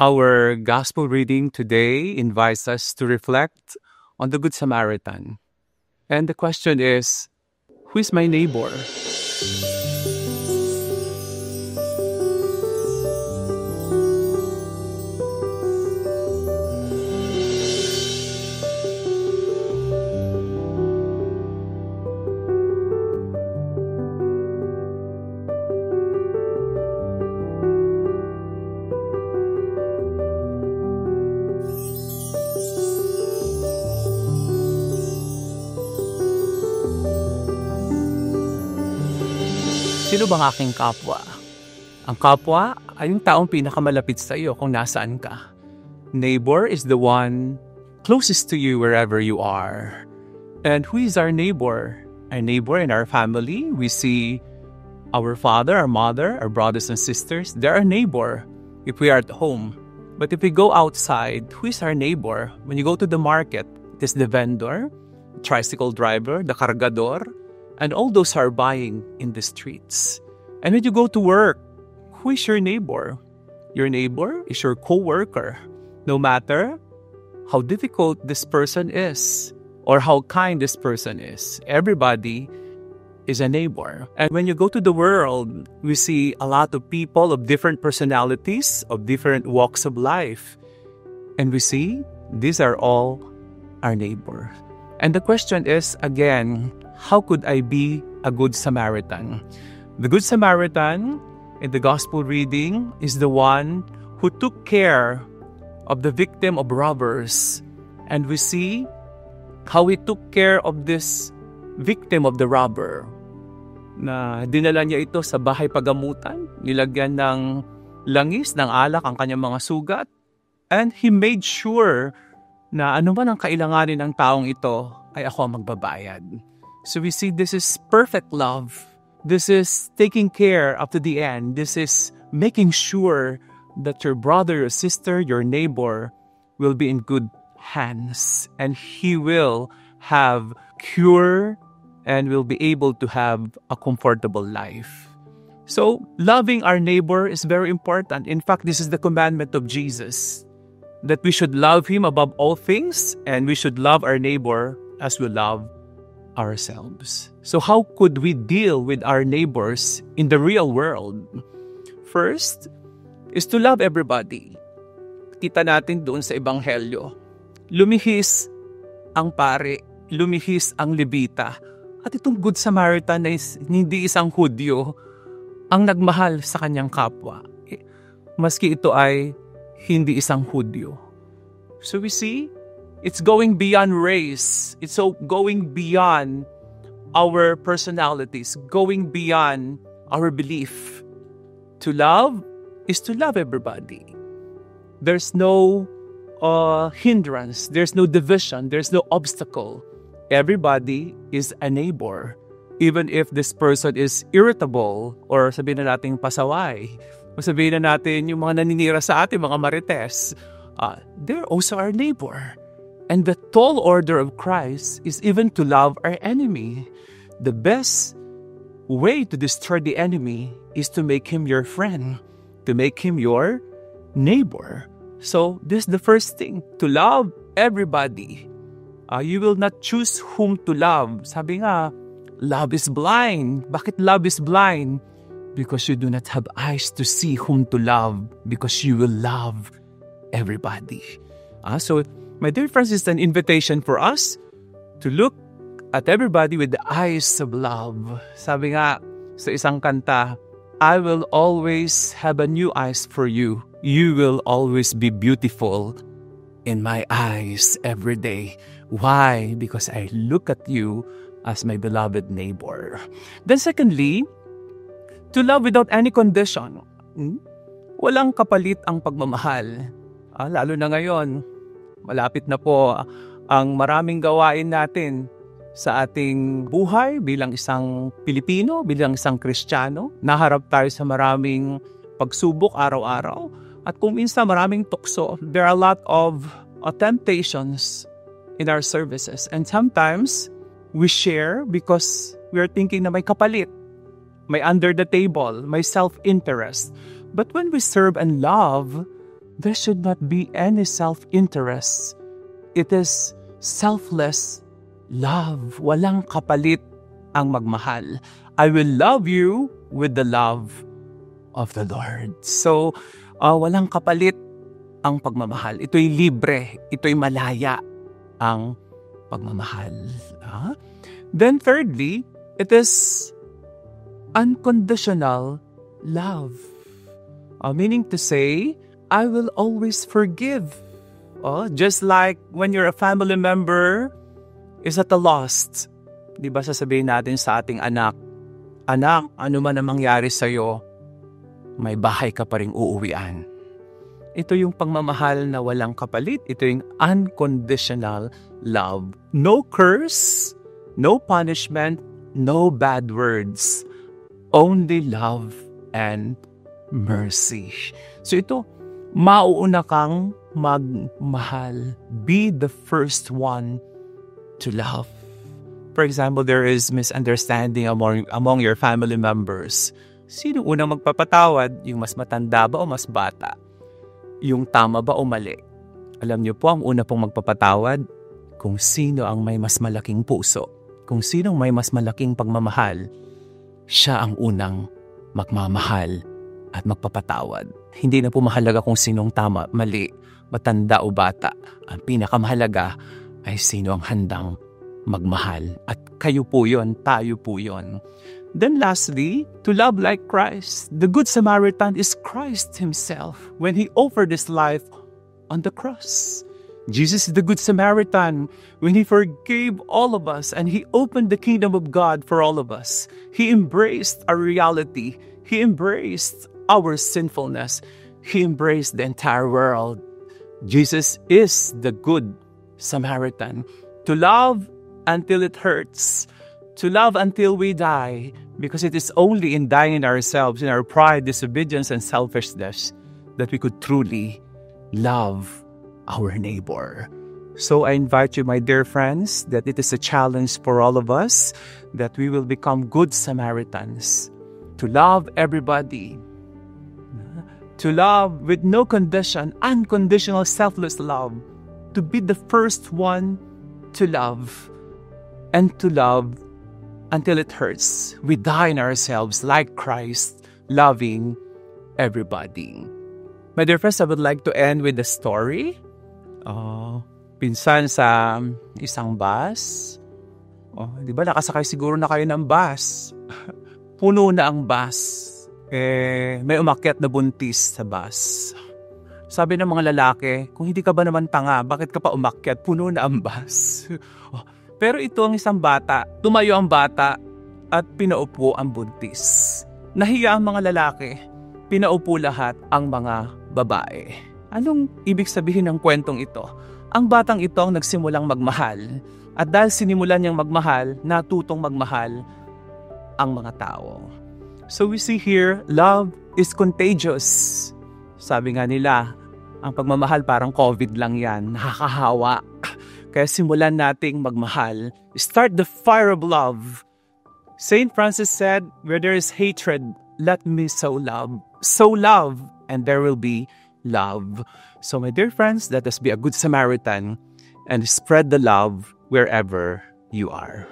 Our gospel reading today invites us to reflect on the Good Samaritan. And the question is, who is my neighbor? Sino bang aking kapwa? Ang kapwa ay yung taong pinakamalapit sa iyo kung nasaan ka. Neighbor is the one closest to you wherever you are. And who is our neighbor? Our neighbor in our family, we see our father, our mother, our brothers and sisters. They're our neighbor if we are at home. But if we go outside, who is our neighbor? When you go to the market, it is the vendor, the tricycle driver, the cargador, and all those are buying in the streets. And when you go to work, who is your neighbor? Your neighbor is your co-worker. No matter how difficult this person is or how kind this person is, everybody is a neighbor. And when you go to the world, we see a lot of people of different personalities, of different walks of life. And we see these are all our neighbor. And the question is, again, how could I be a good Samaritan? The Good Samaritan in the Gospel reading is the one who took care of the victim of robbers. And we see how he took care of this victim of the robber. Na dinala niya ito sa bahay pagamutan, nilagyan ng langis, ng alak ang kanyang mga sugat. And he made sure na ano man ang kailanganin ng taong ito ay ako ang magbabayad. So we see this is perfect love. This is taking care up to the end. This is making sure that your brother, your sister, your neighbor will be in good hands. And he will have cure and will be able to have a comfortable life. So loving our neighbor is very important. In fact, this is the commandment of Jesus, that we should love him above all things and we should love our neighbor as we love ourselves. So how could we deal with our neighbors in the real world? First is to love everybody. Kita natin doon sa Ebanghelyo. Lumihis ang pare, lumihis ang Levita. At itong Good Samaritan na hindi isang Hudyo ang nagmahal sa kanyang kapwa. Maski ito ay hindi isang Hudyo. So we see, it's going beyond race. It's so going beyond our personalities, going beyond our belief. To love is to love everybody. There's no hindrance. There's no division. There's no obstacle. Everybody is a neighbor. Even if this person is irritable or sabihin na natin pasaway, o sabihin na natin yung mga naninira sa atin, mga marites, they're also our neighbor. And the tall order of Christ is even to love our enemy. The best way to destroy the enemy is to make him your friend, to make him your neighbor. So this is the first thing, to love everybody. You will not choose whom to love. Sabi nga, love is blind. Bakit love is blind? Because you do not have eyes to see whom to love, because you will love everybody. So my dear friends, it's an invitation for us to look at everybody with the eyes of love. Sabi nga sa isang kanta, I will always have a new eyes for you. You will always be beautiful in my eyes every day. Why? Because I look at you as my beloved neighbor. Then secondly, to love without any condition. Walang kapalit ang pagmamahal. Lalo na ngayon, malapit na po ang maraming gawain natin sa ating buhay bilang isang Pilipino, bilang isang Kristiyano. Naharap tayo sa maraming pagsubok araw-araw. At kung minsan maraming tukso, there are a lot of temptations in our services. And sometimes, we share because we are thinking na may kapalit, may under the table, may self-interest. But when we serve and love, there should not be any self-interest. It is selfless love. Walang kapalit ang magmahal. I will love you with the love of the Lord. So, walang kapalit ang pagmamahal. Ito'y libre. Ito'y malaya ang pagmamahal. Then thirdly, it is unconditional love. Meaning to say, I will always forgive. Just like when you're a family member is at a loss. Di ba sasabihin natin sa ating anak, anak, ano man ang mangyari sa'yo, may bahay ka pa ring uuwian. Ito yung pagmamahal na walang kapalit. Ito yung unconditional love. No curse, no punishment, no bad words. Only love and mercy. So ito, mauuna kang magmahal. Be the first one to love. For example, there is misunderstanding among your family members. Sino unang magpapatawad? Yung mas matanda ba o mas bata? Yung tama ba o mali? Alam niyo po, ang una pong magpapatawad, kung sino ang may mas malaking puso, kung sino may mas malaking pagmamahal, siya ang unang magmamahal at magpapatawad. Hindi na po mahalaga kung sinong tama, mali, matanda o bata. Ang pinakamahalaga ay sino ang handang magmahal. At kayo po yon, tayo po yon. Then lastly, to love like Christ. The Good Samaritan is Christ himself when he offered his life on the cross. Jesus is the Good Samaritan when he forgave all of us and he opened the kingdom of God for all of us. He embraced our reality. He embraced our sinfulness. He embraced the entire world. Jesus is the Good Samaritan. To love until it hurts. To love until we die, because it is only in dying in ourselves, in our pride, disobedience, and selfishness, that we could truly love our neighbor. So I invite you, my dear friends, that it is a challenge for all of us, that we will become good Samaritans, to love everybody, to love with no condition, unconditional, selfless love, to be the first one to love, and to love until it hurts. We die in ourselves like Christ, loving everybody. My dear friends, I would like to end with a story. Pinsan sa isang bus. Di ba nakasakay siguro na kayo ng bus? Puno na ang bus. May umakyat na buntis sa bus. Sabi ng mga lalaki, kung hindi ka ba naman tanga, bakit ka pa umakyat? Puno na ang bus. Pero ito ang isang bata, tumayo ang bata at pinaupo ang buntis. Nahiya ang mga lalaki, pinaupo lahat ang mga babae. Anong ibig sabihin ng kwentong ito? Ang batang ito ang nagsimulang magmahal. At dahil sinimulan niyang magmahal, natutong magmahal ang mga tao. So we see here, love is contagious. Sabi nga nila, ang pagmamahal parang COVID lang yan, nakakahawa. Kaya simulan nating magmahal. Start the fire of love. Saint Francis said, where there is hatred, let me sow love. Sow love, and there will be love. So my dear friends, let us be a good Samaritan and spread the love wherever you are.